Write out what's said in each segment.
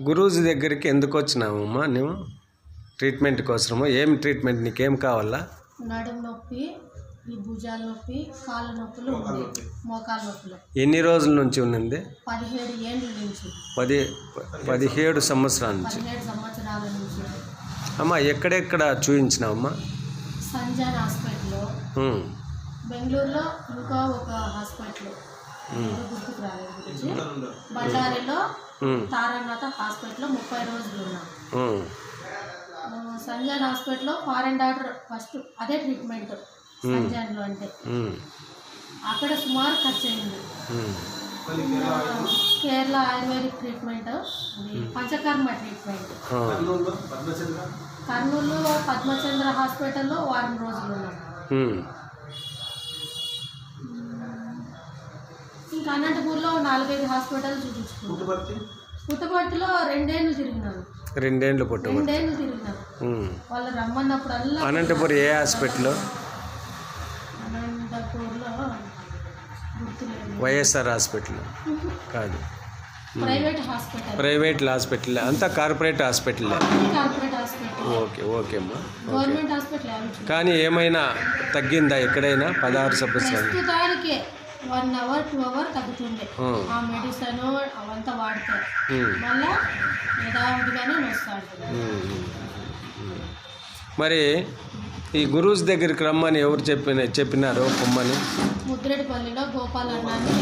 గురూజీ దగ్గరికి ఎందుకు వచ్చినావమ్మా నువ్వు? ట్రీట్మెంట్ కోసము. ఏం ట్రీట్మెంట్, నీకేం కావాలా? నడుము నొప్పి, ఈ భుజాల నొప్పి, కాళ్ళ నొప్పులు ఉంది, మోకాళ్ళ నొప్పులు. ఎన్ని రోజుల నుంచి ఉన్నది? 17 ఏళ్ళ నుంచి. 17 సంవత్సరాల నుంచి. 17 సంవత్సరాల నుంచి. అమ్మా ఎక్కడెక్కడ చూపించినావమ్మా? సంజాన్ హాస్పిటల్లో, బెంగళూరులో ఇంకా ఒక హాస్పిటల్ గుర్తుకు రాలేదు, బళ్ళారిలో తారానాథ హాస్పిటల్లో 30 రోజులు ఉన్నాం. సంజాన్ హాస్పిటల్లో ఫారెన్ డాక్టర్ ఫస్ట్ అదే ట్రీట్మెంట్ సంజాన్లో. అంటే అక్కడ సుమారు ఖర్చు అయింది. Kerala ayurvedic treatment, panchakarma treatment. కర్నూలులో పద్మచంద్ర హాస్పిటల్లో 1 వారం రోజులు ఉన్నాం. ఇంకా అనంతపూర్లో 4-5 హాస్పిటల్ చూపించుకున్నాను. పుట్టపర్తిలో 2 ఏళ్ళు తిరిగినాను. 2 ఏళ్ళు పుట్టపర్తి. 2 ఏళ్ళు తిరిగినాను. వాళ్ళు రమ్మన్నప్పుడల్లా. అనంతపూర్ ఏ హాస్పిటల్? అనంతపూర్లో వైఎస్ఆర్ హాస్పిటల్ కాదు, ప్రైవేట్ హాస్పిటల్. ప్రైవేట్ హాస్పిటల్ అంతా corporate hospital. Corporate hospital. Okay అమ్మా. Government hospital. కానీ ఏమైనా తగ్గిందా ఎక్కడైనా? 16 సంవత్సరాలు ప్రస్తుతానికి 1 అవర్ 2 అవర్ తగ్గుతుండే. ఆ మెడిసిన్ అవంతా వాడతారు, మళ్ళా యథావిధిగానే వస్తాడు. మరి ఈ గురూజీ దగ్గరికి రమ్మని ఎవరు చెప్పినారు? పొమ్మని ముద్రేడిపల్లిలో గోపాల్ అన్నాన్ని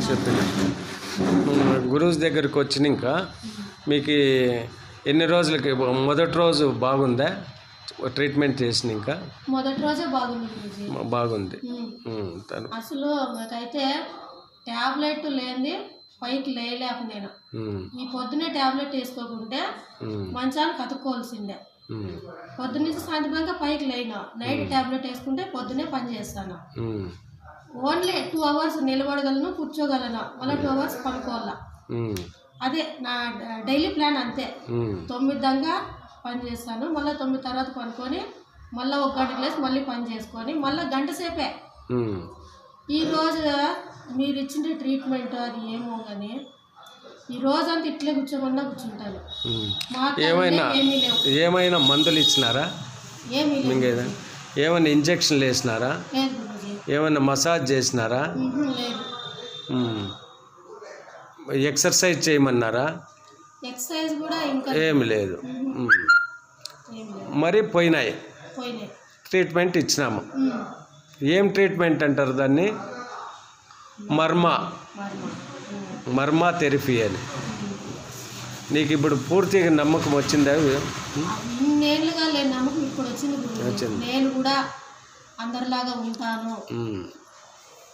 చెప్పిన. గురూజీ దగ్గరికి వచ్చినాక మీకు ఎన్ని రోజులకి? మొదటి రోజు బాగుందా ట్రీట్మెంట్ చేసినాక? మొదటి రోజే బాగుంది. బాగుంది. అసలు మాకైతే ట్యాబ్లెట్ లేని పైకి లేలేకపోయినా. ఈ పొద్దునే ట్యాబ్లెట్ వేసుకోకుంటే మంచాన్ని కతుక్కోవాల్సిందే. పొద్దున్నుంచి సాయంత్రం పైకి లేనా. నైట్ ట్యాబ్లెట్ వేసుకుంటే పొద్దునే పని చేస్తాను. ఓన్లీ 2 అవర్స్ నిలబడగలను, కూర్చోగలను, మళ్ళీ 2 అవర్స్ పనుకోవాలా. అదే నా డైలీ ప్లాన్. అంతే. 9 దాకా పని చేస్తాను, మళ్ళీ 9 తర్వాత పనుకొని మళ్ళీ 1 గంటకు లేసి మళ్ళీ పని చేసుకొని మళ్ళీ 1 గంట సేపే. ఈరోజు మీరు ఇచ్చిన ట్రీట్మెంట్ అది ఏమో కానీ ఈ రోజంతా ఇట్లే కూర్చోమన్నా కూర్చుంటాను. ఏమైనా మందులు ఇచ్చినారా? ఏమీ లేదు. ఏమైనా ఇంజక్షన్లు వేసినారా? లేదు గురూజీ. ఏమైనా మసాజ్ చేసినారా? లేదు. ఎక్సర్సైజ్ చేయమన్నారా? ఎక్సర్సైజ్ కూడా ఇంకా ఏమి లేదు. మరి పోయినాయి. ట్రీట్మెంట్ ఇచ్చినాము. ఏం ట్రీట్మెంట్ అంటారు దాన్ని? మర్మా థెరపీ అని. నీకు ఇప్పుడు పూర్తిగా నమ్మకం వచ్చిందా? ఇన్నేళ్ళుగా లేని నమ్మకం ఇప్పుడు వచ్చింది. నేను కూడా అందరిలాగా ఉంటాను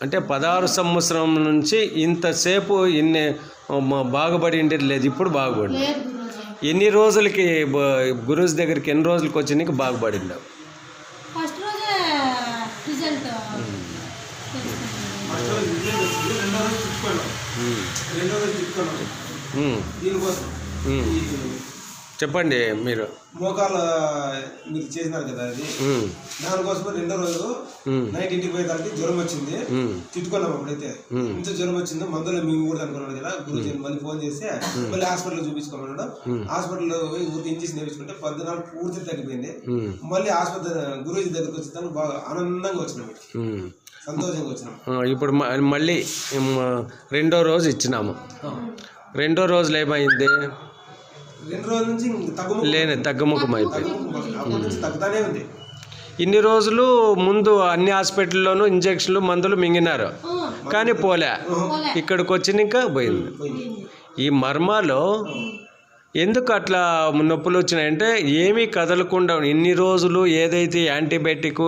అంటే 16 సంవత్సరం నుంచి ఇంతసేపు ఇన్ని బాగుపడి లేదు, ఇప్పుడు బాగుపడి. ఎన్ని రోజులకి గురూజీ దగ్గరికి, ఎన్ని రోజులకి వచ్చి నీకు బాగుపడిందా? ఫస్ట్ రోజే రిజల్ట్. చెప్పండి. మీరు మోకాళ్ళ మీరు చేసినారు కదా, అది దానికోసం 2వ రోజు నైట్ ఇంటికి పోయేదానికి జ్వరం వచ్చింది. తిట్టుకున్నాం అప్పుడైతే. ఇంత జ్వరం వచ్చిందో మందులు మేము కూడా అనుకున్నాడు కదా. గురించి మళ్ళీ ఫోన్ చేస్తే మళ్ళీ హాస్పిటల్లో చూపించుకోమన్నాడు. హాస్పిటల్లో పూర్తి ఇంజక్షన్ వేయించుకుంటే 14 పూర్తి తగ్గిపోయింది. మళ్ళీ ఆసుపత్రి గురూజీ దగ్గరికి వచ్చిన బాగా ఆనందంగా వచ్చినాం, సంతోషంగా వచ్చినాం. ఇప్పుడు మళ్ళీ 2వ రోజు ఇచ్చినాము. 2వ రోజులు ఏమైంది? 2 రోజుల నుంచి తగ్గుముఖం అయిపోయింది. తగ్గుతానే ఉంది. ఇన్ని రోజులు ముందు అన్ని హాస్పిటల్లోనూ ఇంజక్షన్లు మందులు మింగినారు, కానీ పోలే. ఇక్కడికి వచ్చినాక పోయింది. ఈ మర్మాలో ఎందుకు అట్లా నొప్పులు వచ్చినాయంటే ఏమీ కదలకుండా ఇన్ని రోజులు ఏదైతే యాంటీబయాటిక్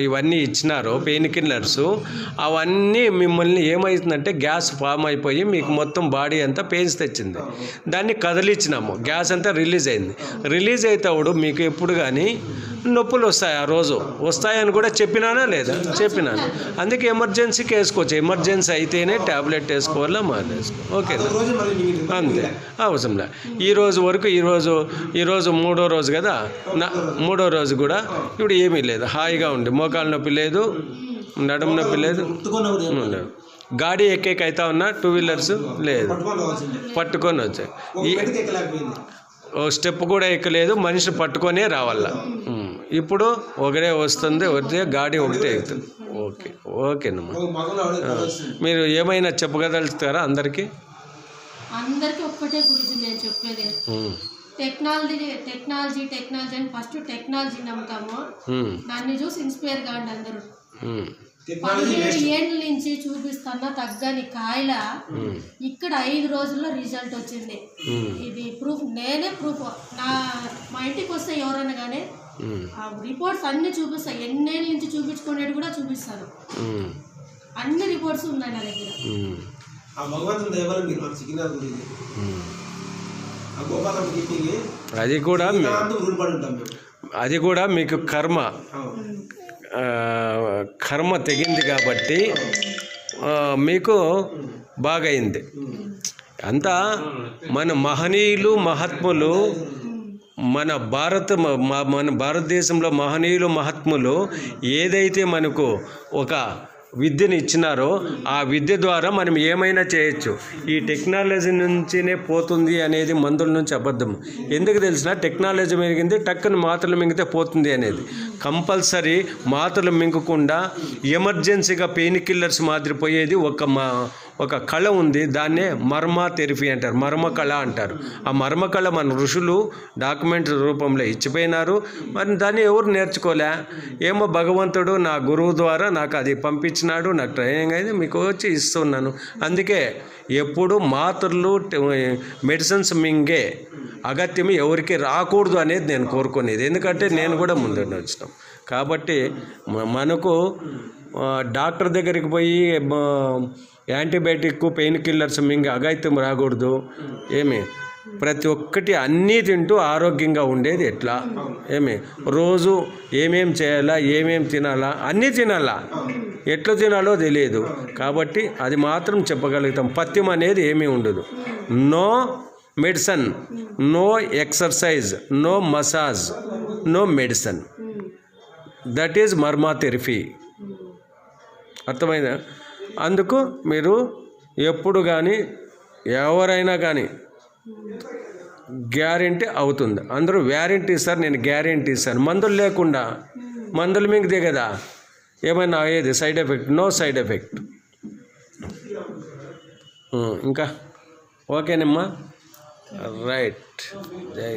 ఇవన్నీ ఇచ్చినారో పెయిన్ కిల్లర్స్, అవన్నీ మిమ్మల్ని ఏమవుతుందంటే గ్యాస్ ఫామ్ అయిపోయి మీకు మొత్తం బాడీ అంతా పెయిన్స్ తెచ్చింది. దాన్ని కదిలిచ్చినాము, గ్యాస్ అంతా రిలీజ్ అయింది. రిలీజ్ అవుతాడు మీకు ఎప్పుడు కానీ నొప్పులు వస్తాయి. ఆ రోజు వస్తాయని కూడా చెప్పినానా లేదా? చెప్పినాను. అందుకే ఎమర్జెన్సీకి వేసుకోవచ్చు. ఎమర్జెన్సీ అయితేనే ట్యాబ్లెట్ వేసుకోవాలా, మానేసుకో. ఓకేనా? అంతే, అవసరం లే. ఈరోజు వరకు ఈరోజు 3వ రోజు కదా. 3వ రోజు కూడా ఇప్పుడు ఏమీ లేదు, హాయిగా ఉంది. మోకాళ్ళ నొప్పి లేదు, నడుము నొప్పి లేదు. గాడి ఎక్కేకైతా ఉన్నా 2 వీలర్స్ లేదు, పట్టుకొని రావాల్సిందే. పట్టుకొని వచ్చాయి. ఒక మెట్టుకు ఎక్కలేకపోయింది. ఓ స్టెప్ కూడా ఎక్కలేదు, మనిషి పట్టుకొనే రావాల. ఇప్పుడు ఒకటే వస్తుంది, వస్తే గాడి ఒకటే ఎక్కుతుంది. ఓకేనమ్మా. ఒక మగంలో ఆవిడ వస్తుంది. మీరు ఏమైనా చెప్పగలుగుతారా అందరికీ? అందరికీ ఒక్కటే గురించి నేను చెప్పేది, టెక్నాలజీ అని ఫస్ట్ టెక్నాలజీ నమ్ముతాము. దాన్ని చూసి ఇన్స్పైర్ కాండి అందరూ. 17 ఏళ్ళ నుంచి చూపిస్తున్నా తగ్గని కాయల ఇక్కడ 5 రోజుల్లో రిజల్ట్ వచ్చింది. ఇది ప్రూఫ్, నేనే ప్రూఫ్. మా ఇంటికి వస్తే ఎవరైనా కానీ ఆ రిపోర్ట్స్ అన్ని చూపిస్తాను. ఎన్నేళ్ళ నుంచి చూపించుకునేది కూడా చూపిస్తాను. అన్ని రిపోర్ట్స్ ఉన్నాయి నా దగ్గర. ఆ భగవంతుని దయ వల్ల మీరు మాకు చిక్కినారు గురించి. ఆ గోపాలం కిడ్నీకి అది కూడా రూల్ పడి ఉంటాం మేము. అది కూడా మీకు కర్మ తెగింది కాబట్టి మీకు బాగైంది. అంతా మన మహనీయులు మహాత్ములు, మన భారతదేశంలో మహనీయులు మహాత్ములు ఏదైతే మనకు ఒక విద్యను ఇచ్చినారో ఆ విద్య ద్వారా మనం ఏమైనా చేయొచ్చు. ఈ టెక్నాలజీ నుంచినే పోతుంది అనేది మందుల నుంచి అబద్ధం. ఎందుకు తెలిసిన, టెక్నాలజీ పెరిగింది, టక్కున మాత్రలు మింగితే పోతుంది అనేది. కంపల్సరీ మాత్రలు మింగకుండా ఎమర్జెన్సీగా పెయిన్ కిల్లర్స్ మాదిరి పోయేది ఒక కళ ఉంది. దాన్నే మర్మ థెరపీ అంటారు, మర్మ కళ అంటారు. ఆ మర్మ కళ మన ఋషులు డాక్యుమెంట్ రూపంలో ఇచ్చిపోయినారు. మరి దాన్ని ఎవరు నేర్చుకోలే. ఏమో భగవంతుడు నా గురువు ద్వారా నాకు అది పంపించినాడు, నాకు ట్రైనింగ్ అయింది, మీకు వచ్చి ఇస్తున్నాను. అందుకే ఎప్పుడు మాత్రలు మెడిసిన్స్ మింగే అగత్యం ఎవరికి రాకూడదు అనేది నేను కోరుకునేది. ఎందుకంటే నేను కూడా ముందు వచ్చినాం కాబట్టి మనకు డాక్టర్ దగ్గరికి పోయి యాంటీబయాటిక్ పెయిన్ కిల్లర్స్ మింగి అఘాయిత్యం రాకూడదు. ప్రతి ఒక్కటి అన్నీ తింటూ ఆరోగ్యంగా ఉండేది ఎట్లా? రోజు ఏమేం చేయాలా, ఏమేం తినాలా, అన్నీ తినాలా, ఎట్లా తినాలో తెలియదు. కాబట్టి అది మాత్రం చెప్పగలుగుతాం. పథ్యం అనేది ఏమీ ఉండదు. No medicine, no exercise, no massage, no medicine. That is marma therapy. అర్థమైందా? అందుకు మీరు ఎప్పుడు కానీ ఎవరైనా కానీ గ్యారెంటీ అవుతుంది. అందరూ వ్యారంటీ ఇస్తారు, నేను గ్యారెంటీ ఇస్తాను. మందులు లేకుండా, మందులు మింగితే కదా ఏమైనా అయ్యేది side effect. No side effect. ఇంకా ఓకేనమ్మా, రైట్. జై